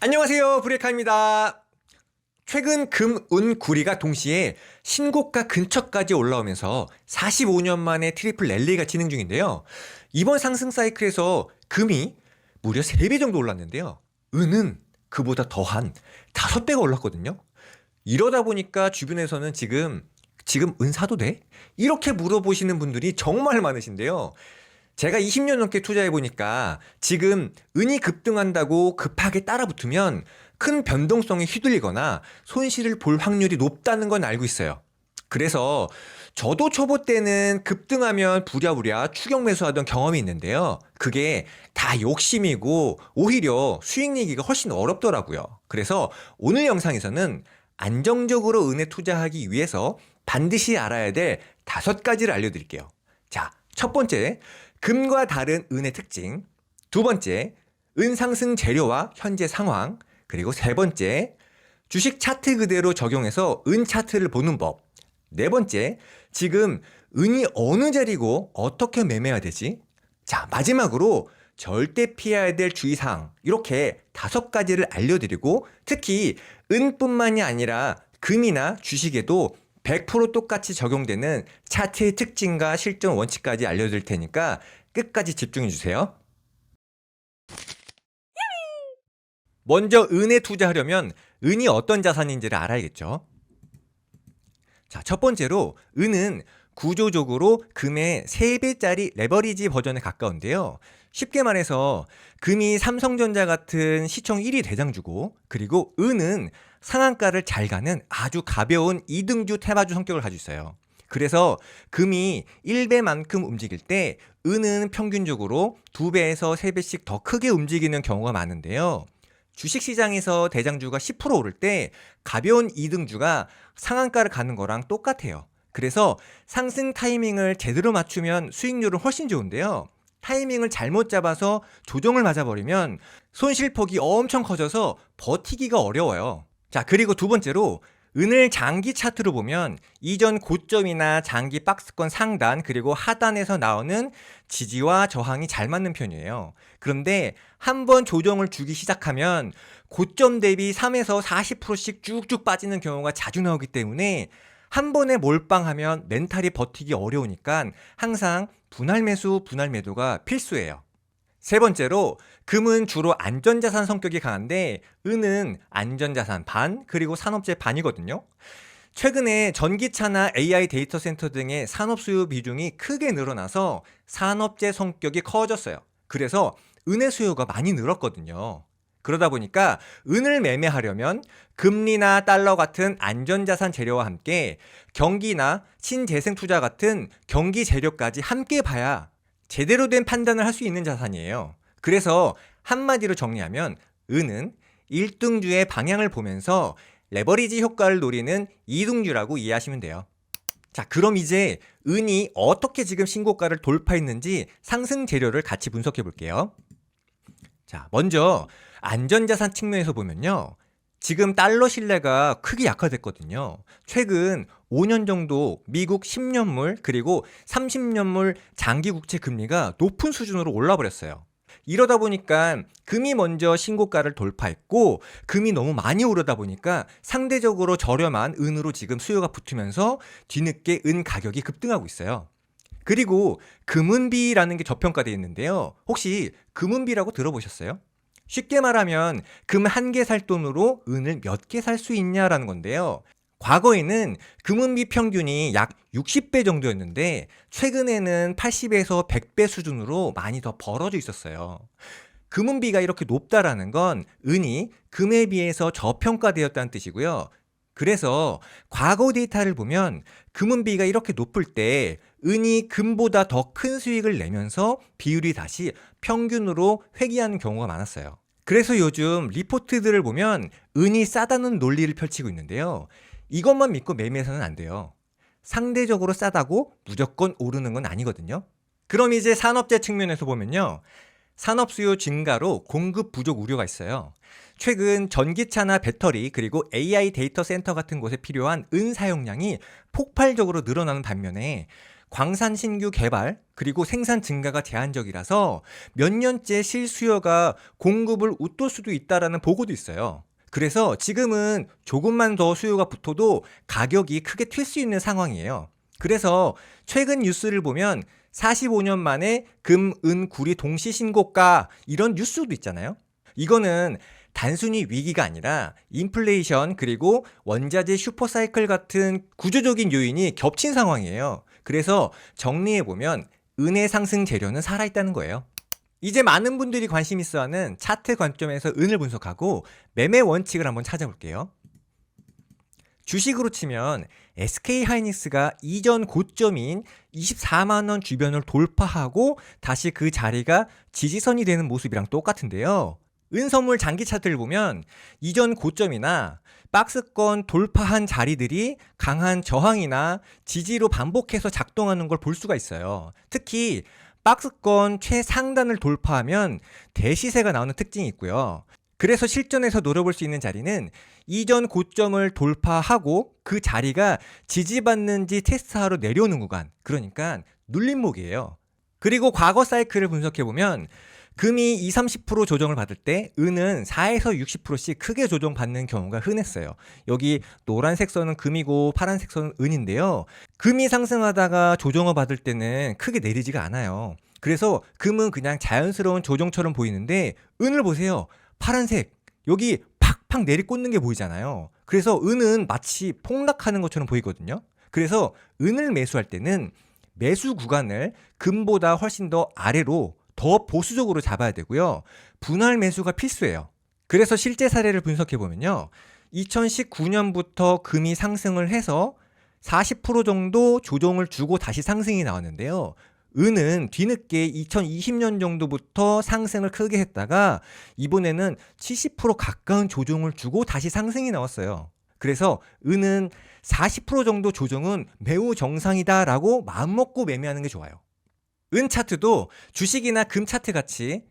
안녕하세요, 브레이카입니다. 최근 금, 은, 구리가 동시에 신고가 근처까지 올라오면서 45년 만에 트리플 랠리가 진행 중인데요. 이번 상승 사이클에서 금이 무려 3배 정도 올랐는데요. 은은 그보다 더한 5배가 올랐거든요. 이러다 보니까 주변에서는 지금 은 사도 돼? 이렇게 물어보시는 분들이 정말 많으신데요. 제가 20년 넘게 투자해보니까 지금 은이 급등한다고 급하게 따라붙으면 큰 변동성에 휘둘리거나 손실을 볼 확률이 높다는 건 알고 있어요. 그래서 저도 초보 때는 급등하면 부랴부랴 추격 매수하던 경험이 있는데요. 그게 다 욕심이고 오히려 수익 내기가 훨씬 어렵더라고요. 그래서 오늘 영상에서는 안정적으로 은에 투자하기 위해서 반드시 알아야 될 5가지를 알려드릴게요. 자, 첫 번째, 금과 다른 은의 특징. 두 번째, 은 상승 재료와 현재 상황. 그리고 세 번째, 주식 차트 그대로 적용해서 은 차트를 보는 법. 네 번째, 지금 은이 어느 자리고 어떻게 매매해야 되지? 자, 마지막으로 절대 피해야 될 주의사항. 이렇게 5가지를 알려드리고 특히 은뿐만이 아니라 금이나 주식에도 100% 똑같이 적용되는 차트의 특징과 실전 원칙까지 알려드릴 테니까 끝까지 집중해주세요. 먼저 은에 투자하려면 은이 어떤 자산인지를 알아야겠죠. 자, 첫 번째로 은은 구조적으로 금의 3배짜리 레버리지 버전에 가까운데요. 쉽게 말해서 금이 삼성전자 같은 시총 1위 대장주고, 그리고 은은 상한가를 잘 가는 아주 가벼운 이등주 테마주 성격을 가지고 있어요. 그래서 금이 1배만큼 움직일 때 은은 평균적으로 2배에서 3배씩 더 크게 움직이는 경우가 많은데요. 주식시장에서 대장주가 10% 오를 때 가벼운 이등주가 상한가를 가는 거랑 똑같아요. 그래서 상승 타이밍을 제대로 맞추면 수익률은 훨씬 좋은데요. 타이밍을 잘못 잡아서 조정을 맞아버리면 손실폭이 엄청 커져서 버티기가 어려워요. 자, 그리고 두 번째로 은을 장기 차트로 보면 이전 고점이나 장기 박스권 상단 그리고 하단에서 나오는 지지와 저항이 잘 맞는 편이에요. 그런데 한번 조정을 주기 시작하면 고점 대비 3에서 40%씩 쭉쭉 빠지는 경우가 자주 나오기 때문에 한 번에 몰빵하면 멘탈이 버티기 어려우니까 항상 분할 매수, 분할 매도가 필수예요. 세 번째로 금은 주로 안전자산 성격이 강한데 은은 안전자산 반 그리고 산업재 반이거든요. 최근에 전기차나 AI 데이터 센터 등의 산업 수요 비중이 크게 늘어나서 산업재 성격이 커졌어요. 그래서 은의 수요가 많이 늘었거든요. 그러다 보니까 은을 매매하려면 금리나 달러 같은 안전자산 재료와 함께 경기나 신재생 투자 같은 경기 재료까지 함께 봐야 제대로 된 판단을 할 수 있는 자산이에요. 그래서 한마디로 정리하면 은은 1등주의 방향을 보면서 레버리지 효과를 노리는 2등주라고 이해하시면 돼요. 자, 그럼 이제 은이 어떻게 지금 신고가를 돌파했는지 상승 재료를 같이 분석해 볼게요. 자, 먼저 안전자산 측면에서 보면요. 지금 달러 신뢰가 크게 약화됐거든요. 최근 5년 정도 미국 10년물 그리고 30년물 장기 국채 금리가 높은 수준으로 올라버렸어요. 이러다 보니까 금이 먼저 신고가를 돌파했고 금이 너무 많이 오르다 보니까 상대적으로 저렴한 은으로 지금 수요가 붙으면서 뒤늦게 은 가격이 급등하고 있어요. 그리고 금은비라는 게 저평가되어 있는데요. 혹시 금은비라고 들어보셨어요? 쉽게 말하면 금 1개 살 돈으로 은을 몇 개 살 수 있냐라는 건데요. 과거에는 금은비 평균이 약 60배 정도였는데 최근에는 80에서 100배 수준으로 많이 더 벌어져 있었어요. 금은비가 이렇게 높다라는 건 은이 금에 비해서 저평가되었다는 뜻이고요. 그래서 과거 데이터를 보면 금은비가 이렇게 높을 때 은이 금보다 더 큰 수익을 내면서 비율이 다시 평균으로 회귀하는 경우가 많았어요. 그래서 요즘 리포트들을 보면 은이 싸다는 논리를 펼치고 있는데요. 이것만 믿고 매매해서는 안 돼요. 상대적으로 싸다고 무조건 오르는 건 아니거든요. 그럼 이제 산업재 측면에서 보면요. 산업 수요 증가로 공급 부족 우려가 있어요. 최근 전기차나 배터리 그리고 AI 데이터 센터 같은 곳에 필요한 은 사용량이 폭발적으로 늘어나는 반면에 광산 신규 개발 그리고 생산 증가가 제한적이라서 몇 년째 실수요가 공급을 웃돌 수도 있다라는 보고도 있어요. 그래서 지금은 조금만 더 수요가 붙어도 가격이 크게 튈 수 있는 상황이에요. 그래서 최근 뉴스를 보면 45년 만에 금, 은, 구리 동시 신고가 이런 뉴스도 있잖아요. 이거는 단순히 위기가 아니라 인플레이션 그리고 원자재 슈퍼사이클 같은 구조적인 요인이 겹친 상황이에요. 그래서 정리해보면 은의 상승 재료는 살아있다는 거예요. 이제 많은 분들이 관심 있어하는 차트 관점에서 은을 분석하고 매매 원칙을 한번 찾아볼게요. 주식으로 치면 SK하이닉스가 이전 고점인 24만원 주변을 돌파하고 다시 그 자리가 지지선이 되는 모습이랑 똑같은데요. 은선물 장기 차트를 보면 이전 고점이나 박스권 돌파한 자리들이 강한 저항이나 지지로 반복해서 작동하는 걸 볼 수가 있어요. 특히 박스권 최상단을 돌파하면 대시세가 나오는 특징이 있고요. 그래서 실전에서 노려볼 수 있는 자리는 이전 고점을 돌파하고 그 자리가 지지받는지 테스트하러 내려오는 구간, 그러니까 눌림목이에요. 그리고 과거 사이클을 분석해보면 금이 20-30% 조정을 받을 때 은은 4에서 60%씩 크게 조정받는 경우가 흔했어요. 여기 노란색 선은 금이고 파란색 선은 은인데요. 금이 상승하다가 조정을 받을 때는 크게 내리지가 않아요. 그래서 금은 그냥 자연스러운 조정처럼 보이는데 은을 보세요. 파란색, 여기 팍팍 내리꽂는 게 보이잖아요. 그래서 은은 마치 폭락하는 것처럼 보이거든요. 그래서 은을 매수할 때는 매수 구간을 금보다 훨씬 더 아래로 더 보수적으로 잡아야 되고요. 분할 매수가 필수예요. 그래서 실제 사례를 분석해보면요. 2019년부터 금이 상승을 해서 40% 정도 조정을 주고 다시 상승이 나왔는데요. 은은 뒤늦게 2020년 정도부터 상승을 크게 했다가 이번에는 70% 가까운 조정을 주고 다시 상승이 나왔어요. 그래서 은은 40% 정도 조정은 매우 정상이다라고 마음먹고 매매하는 게 좋아요. 은 차트도 주식이나 금 차트 같이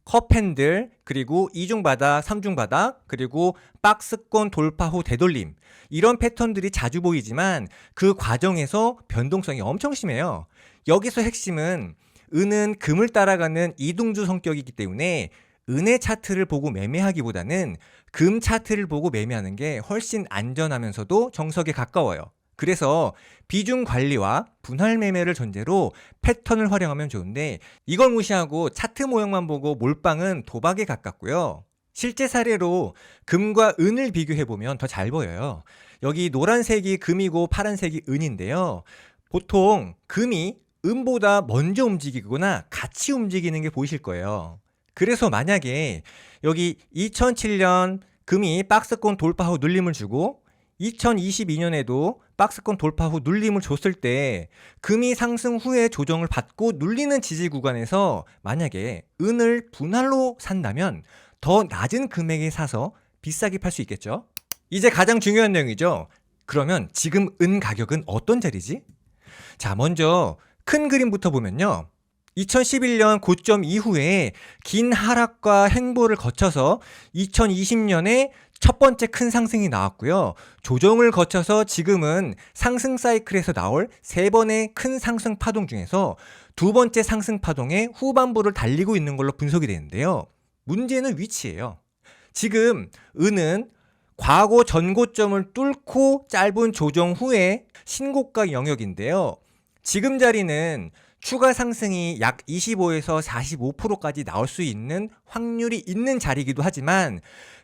컵핸들, 그리고 2중 바닥, 3중 바닥, 그리고 박스권 돌파 후 되돌림, 이런 패턴들이 자주 보이지만 그 과정에서 변동성이 엄청 심해요. 여기서 핵심은 은은 금을 따라가는 이동주 성격이기 때문에 은의 차트를 보고 매매하기보다는 금 차트를 보고 매매하는 게 훨씬 안전하면서도 정석에 가까워요. 그래서 비중 관리와 분할 매매를 전제로 패턴을 활용하면 좋은데 이걸 무시하고 차트 모형만 보고 몰빵은 도박에 가깝고요. 실제 사례로 금과 은을 비교해보면 더 잘 보여요. 여기 노란색이 금이고 파란색이 은인데요. 보통 금이 은보다 먼저 움직이거나 같이 움직이는 게 보이실 거예요. 그래서 만약에 여기 2007년 금이 박스권 돌파 후 눌림을 주고 2022년에도 박스권 돌파 후 눌림을 줬을 때 금이 상승 후에 조정을 받고 눌리는 지지 구간에서 만약에 은을 분할로 산다면 더 낮은 금액에 사서 비싸게 팔 수 있겠죠. 이제 가장 중요한 내용이죠. 그러면 지금 은 가격은 어떤 자리지? 자, 먼저 큰 그림부터 보면요. 2011년 고점 이후에 긴 하락과 행보를 거쳐서 2020년에 첫 번째 큰 상승이 나왔고요. 조정을 거쳐서 지금은 상승 사이클에서 나올 세 번의 큰 상승 파동 중에서 두 번째 상승 파동의 후반부를 달리고 있는 걸로 분석이 되는데요. 문제는 위치예요. 지금 은은 과거 전고점을 뚫고 짧은 조정 후에 신고가 영역인데요. 지금 자리는 추가 상승이 약 25에서 45%까지 나올 수 있는 확률이 있는 자리이기도 하지만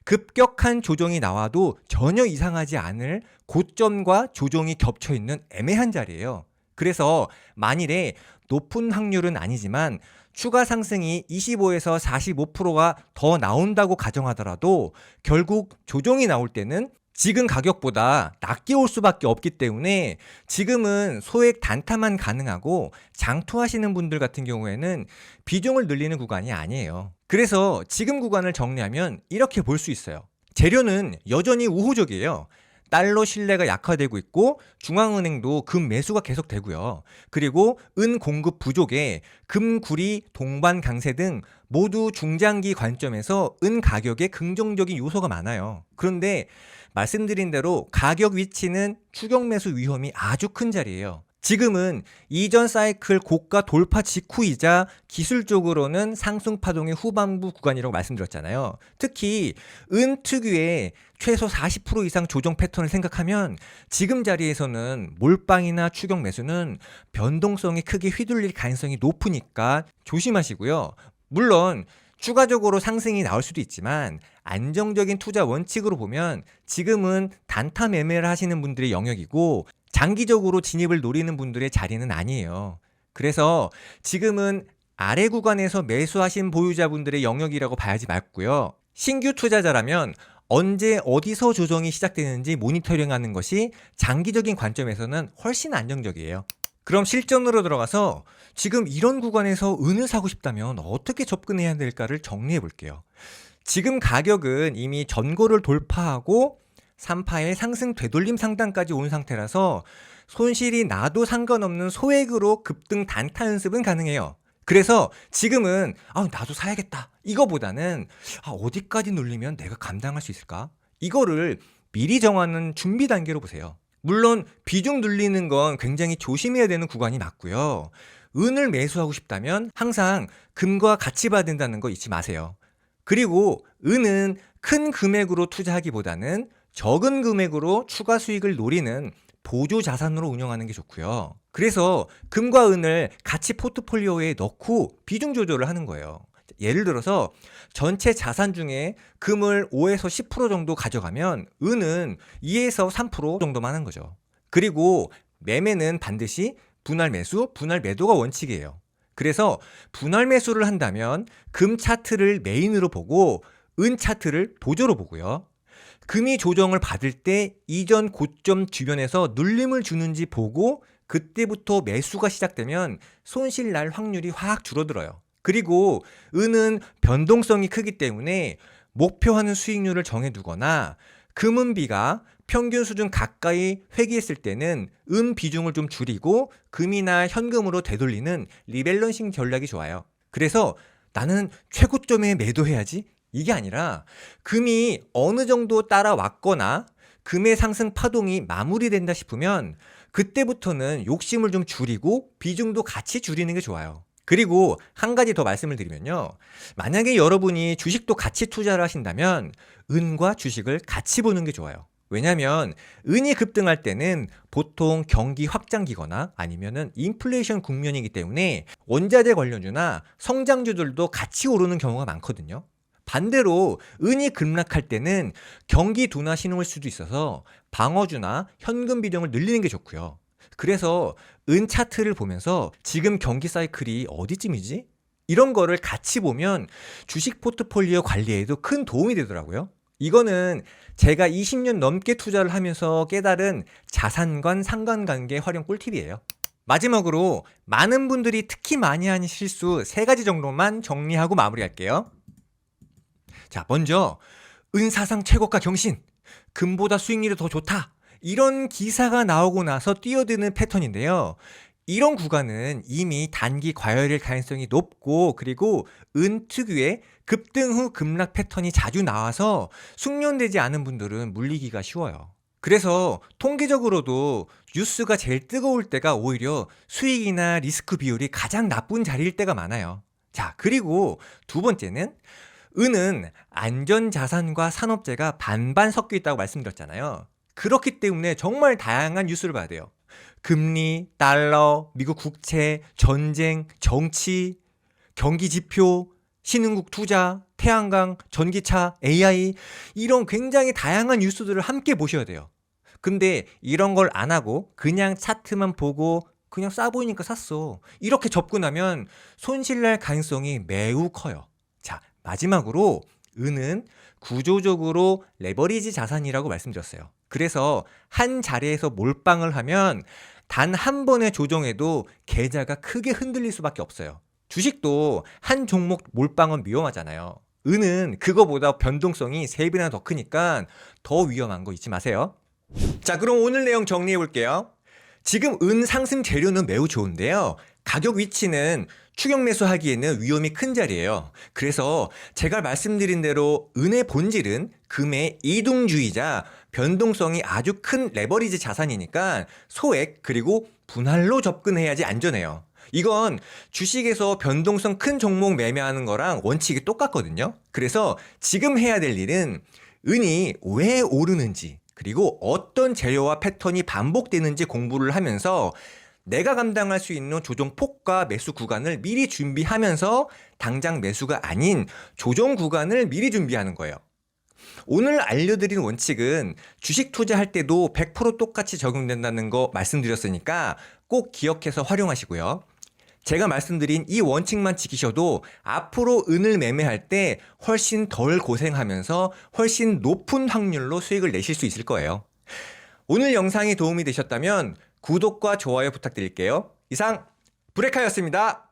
급격한 조정이 나와도 전혀 이상하지 않을 고점과 조정이 겹쳐 있는 애매한 자리예요. 그래서 만일에 높은 확률은 아니지만 추가 상승이 25에서 45%가 더 나온다고 가정하더라도 결국 조정이 나올 때는 지금 가격보다 낮게 올 수밖에 없기 때문에 지금은 소액 단타만 가능하고 장투하시는 분들 같은 경우에는 비중을 늘리는 구간이 아니에요. 그래서 지금 구간을 정리하면 이렇게 볼 수 있어요. 재료는 여전히 우호적이에요. 달러 신뢰가 약화되고 있고 중앙은행도 금 매수가 계속되고요. 그리고 은 공급 부족에 금, 구리, 동반 강세 등 모두 중장기 관점에서 은 가격에 긍정적인 요소가 많아요. 그런데 말씀드린 대로 가격 위치는 추격 매수 위험이 아주 큰 자리예요. 지금은 이전 사이클 고가 돌파 직후이자 기술적으로는 상승 파동의 후반부 구간이라고 말씀드렸잖아요. 특히 은 특유의 최소 40% 이상 조정 패턴을 생각하면 지금 자리에서는 몰빵이나 추격 매수는 변동성이 크게 휘둘릴 가능성이 높으니까 조심하시고요. 물론 추가적으로 상승이 나올 수도 있지만 안정적인 투자 원칙으로 보면 지금은 단타 매매를 하시는 분들의 영역이고 장기적으로 진입을 노리는 분들의 자리는 아니에요. 그래서 지금은 아래 구간에서 매수하신 보유자분들의 영역이라고 봐야지 맞고요. 신규 투자자라면 언제 어디서 조정이 시작되는지 모니터링하는 것이 장기적인 관점에서는 훨씬 안정적이에요. 그럼 실전으로 들어가서 지금 이런 구간에서 은을 사고 싶다면 어떻게 접근해야 될까를 정리해 볼게요. 지금 가격은 이미 전고를 돌파하고 3파의 상승 되돌림 상단까지 온 상태라서 손실이 나도 상관없는 소액으로 급등 단타 연습은 가능해요. 그래서 지금은 나도 사야겠다 이거보다는 어디까지 눌리면 내가 감당할 수 있을까? 이거를 미리 정하는 준비 단계로 보세요. 물론 비중 눌리는 건 굉장히 조심해야 되는 구간이 맞고요. 은을 매수하고 싶다면 항상 금과 같이 봐야 된다는 거 잊지 마세요. 그리고 은은 큰 금액으로 투자하기보다는 적은 금액으로 추가 수익을 노리는 보조 자산으로 운영하는 게 좋고요. 그래서 금과 은을 같이 포트폴리오에 넣고 비중 조절을 하는 거예요. 예를 들어서 전체 자산 중에 금을 5에서 10% 정도 가져가면 은은 2에서 3% 정도만 하는 거죠. 그리고 매매는 반드시 분할 매수, 분할 매도가 원칙이에요. 그래서 분할 매수를 한다면 금 차트를 메인으로 보고 은 차트를 보조로 보고요. 금이 조정을 받을 때 이전 고점 주변에서 눌림을 주는지 보고 그때부터 매수가 시작되면 손실 날 확률이 확 줄어들어요. 그리고 은은 변동성이 크기 때문에 목표하는 수익률을 정해두거나 금은비가 평균 수준 가까이 회귀했을 때는 은 비중을 좀 줄이고 금이나 현금으로 되돌리는 리밸런싱 전략이 좋아요. 그래서 나는 최고점에 매도해야지 이게 아니라 금이 어느 정도 따라왔거나 금의 상승 파동이 마무리된다 싶으면 그때부터는 욕심을 좀 줄이고 비중도 같이 줄이는 게 좋아요. 그리고 한 가지 더 말씀을 드리면요. 만약에 여러분이 주식도 같이 투자를 하신다면 은과 주식을 같이 보는 게 좋아요. 왜냐하면 은이 급등할 때는 보통 경기 확장기거나 아니면은 인플레이션 국면이기 때문에 원자재 관련주나 성장주들도 같이 오르는 경우가 많거든요. 반대로 은이 급락할 때는 경기 둔화 신호일 수도 있어서 방어주나 현금 비중을 늘리는 게 좋고요. 그래서 은 차트를 보면서 지금 경기 사이클이 어디쯤이지? 이런 거를 같이 보면 주식 포트폴리오 관리에도 큰 도움이 되더라고요. 이거는 제가 20년 넘게 투자를 하면서 깨달은 자산관 상관관계 활용 꿀팁이에요. 마지막으로 많은 분들이 특히 많이 하는 실수 3가지 정도만 정리하고 마무리할게요. 자, 먼저 은 사상 최고가 경신, 금보다 수익률이 더 좋다 이런 기사가 나오고 나서 뛰어드는 패턴인데요. 이런 구간은 이미 단기 과열일 가능성이 높고 그리고 은 특유의 급등 후 급락 패턴이 자주 나와서 숙련되지 않은 분들은 물리기가 쉬워요. 그래서 통계적으로도 뉴스가 제일 뜨거울 때가 오히려 수익이나 리스크 비율이 가장 나쁜 자리일 때가 많아요. 자, 그리고 두 번째는 은은 안전자산과 산업재가 반반 섞여 있다고 말씀드렸잖아요. 그렇기 때문에 정말 다양한 뉴스를 봐야 돼요. 금리, 달러, 미국 국채, 전쟁, 정치, 경기지표, 신흥국 투자, 태양광, 전기차, AI 이런 굉장히 다양한 뉴스들을 함께 보셔야 돼요. 근데 이런 걸 안 하고 그냥 차트만 보고 그냥 싸 보이니까 샀어. 이렇게 접근하면 손실날 가능성이 매우 커요. 자, 마지막으로 은은 구조적으로 레버리지 자산이라고 말씀드렸어요. 그래서 한 자리에서 몰빵을 하면 단 한 번의 조정에도 계좌가 크게 흔들릴 수밖에 없어요. 주식도 한 종목 몰빵은 위험하잖아요. 은은 그거보다 변동성이 3배나 더 크니까 더 위험한 거 잊지 마세요. 자, 그럼 오늘 내용 정리해 볼게요. 지금 은 상승 재료는 매우 좋은데요. 가격 위치는 추격 매수하기에는 위험이 큰 자리예요. 그래서 제가 말씀드린 대로 은의 본질은 금의 이동주의자 변동성이 아주 큰 레버리지 자산이니까 소액 그리고 분할로 접근해야지 안전해요. 이건 주식에서 변동성 큰 종목 매매하는 거랑 원칙이 똑같거든요. 그래서 지금 해야 될 일은 은이 왜 오르는지 그리고 어떤 재료와 패턴이 반복되는지 공부를 하면서 내가 감당할 수 있는 조정 폭과 매수 구간을 미리 준비하면서 당장 매수가 아닌 조정 구간을 미리 준비하는 거예요. 오늘 알려드린 원칙은 주식 투자할 때도 100% 똑같이 적용된다는 거 말씀드렸으니까 꼭 기억해서 활용하시고요. 제가 말씀드린 이 원칙만 지키셔도 앞으로 은을 매매할 때 훨씬 덜 고생하면서 훨씬 높은 확률로 수익을 내실 수 있을 거예요. 오늘 영상이 도움이 되셨다면 구독과 좋아요 부탁드릴게요. 이상 브레카였습니다.